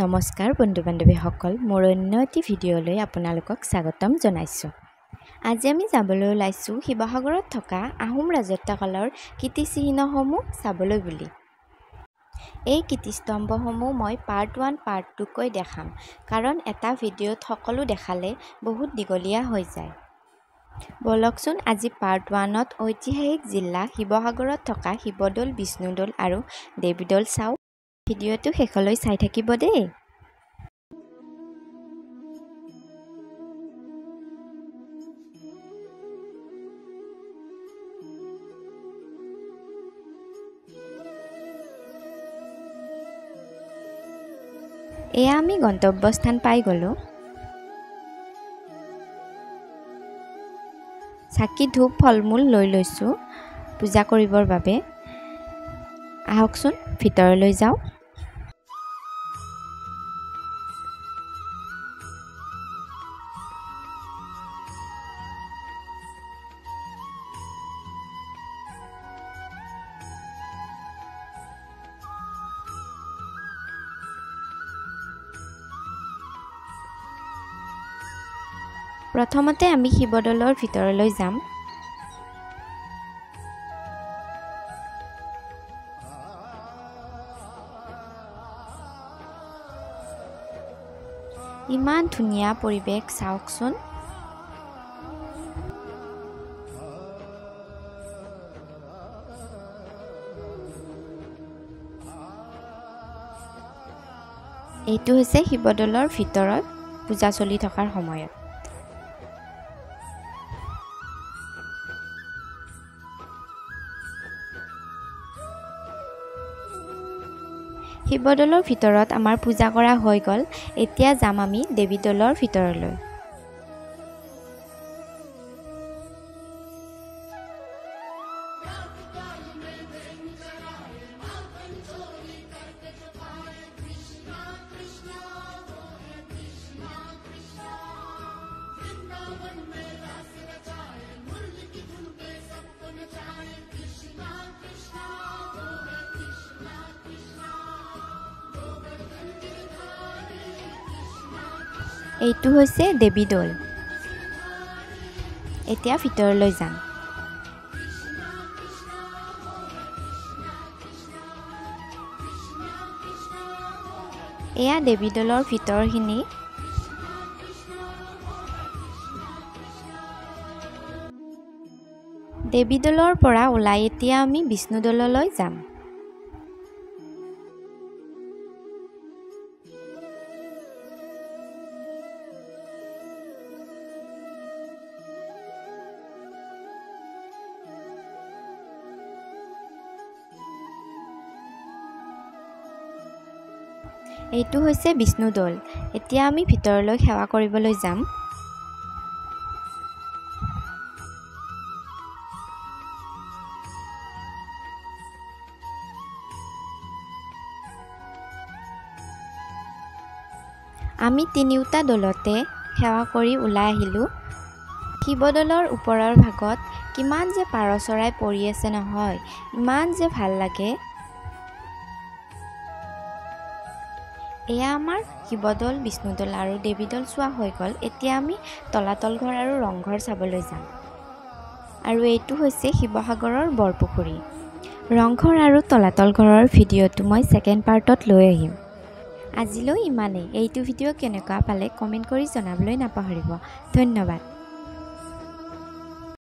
নমস্কাৰ বন্ধু বান্ধৱীসকল মোৰ অন্য এটি ভিডিঅ'লৈ আপোনালোকক স্বাগতম জনাইছোঁ। আজি আমি যাবলৈ ওলাইছোঁ শিৱসাগৰত থকা আহোম ৰাজত্বকালৰ কীৰ্তিচিহ্নসমূহ চাবলৈ বুলি। এই কীৰ্তিস্তম্ভসমূহ মই পাৰ্ট 1 পাৰ্ট 2 কৈ দেখাম, কাৰণ এটা ভিডিঅ'ত সকলো দেখালে বহুত দীঘলীয়া হৈ যায়। বলকচোন আজি পাৰ্ট 1ত ঐতিহাসিক জিলা শিৱসাগৰত থকা শিৱদৌল, বিষ্ণুদৌল আৰু দেৱীদৌল চাওঁ। ভিডিঅ'টো শেষলৈ চাই থাকিব দেই। এয়া আমি গন্তব্যস্থান পাই গ'লোঁ। চাকি ধূপ ফল মূল লৈ লৈছোঁ পূজা কৰিবৰ বাবে। আহকচোন ভিতৰলৈ যাওঁ। প্ৰথমতে আমি শিৱদৌলৰ ভিতৰলৈ যাম। ইমান ধুনীয়া পৰিৱেশ চাওকচোন। এইটো হৈছে শিৱদৌলৰ ভিতৰত পূজা চলি থকাৰ সময়ত। শিৱদৌলৰ ভিতৰত আমাৰ পূজা কৰা হৈ গ'ল। এতিয়া যাম আমি দেৱীদৌলৰ ভিতৰলৈ। এইটো হৈছে দেৱীদৌল। এতিয়া ভিতৰলৈ যাম। এয়া দেৱীদৌলৰ ভিতৰখিনি। দেৱীদৌলৰ পৰা ওলাই এতিয়া আমি বিষ্ণুদৌললৈ যাম। এইটো হৈছে বিষ্ণুদৌল। এতিয়া আমি ভিতৰলৈ সেৱা কৰিবলৈ যাম। আমি তিনিওটা দৌলতে সেৱা কৰি ওলাই আহিলোঁ। শিৱদৌলৰ ওপৰৰ ভাগত কিমান যে পাৰ চৰাই পৰি আছে নহয়, ইমান যে ভাল লাগে। এয়া আমাৰ শিৱদৌল, বিষ্ণুদৌল আৰু দেৱীদৌল চোৱা হৈ গ'ল। এতিয়া আমি তলাতল ঘৰ আৰু ৰংঘৰ চাবলৈ যাম। আৰু এইটো হৈছে শিৱসাগৰৰ বৰপুখুৰী। ৰংঘৰ আৰু তলাতল ঘৰৰ ভিডিঅ'টো মই ছেকেণ্ড পাৰ্টত লৈ আহিম। আজিলৈ ইমানেই। এইটো ভিডিঅ' কেনেকুৱা পালে কমেণ্ট কৰি জনাবলৈ নাপাহৰিব। ধন্যবাদ।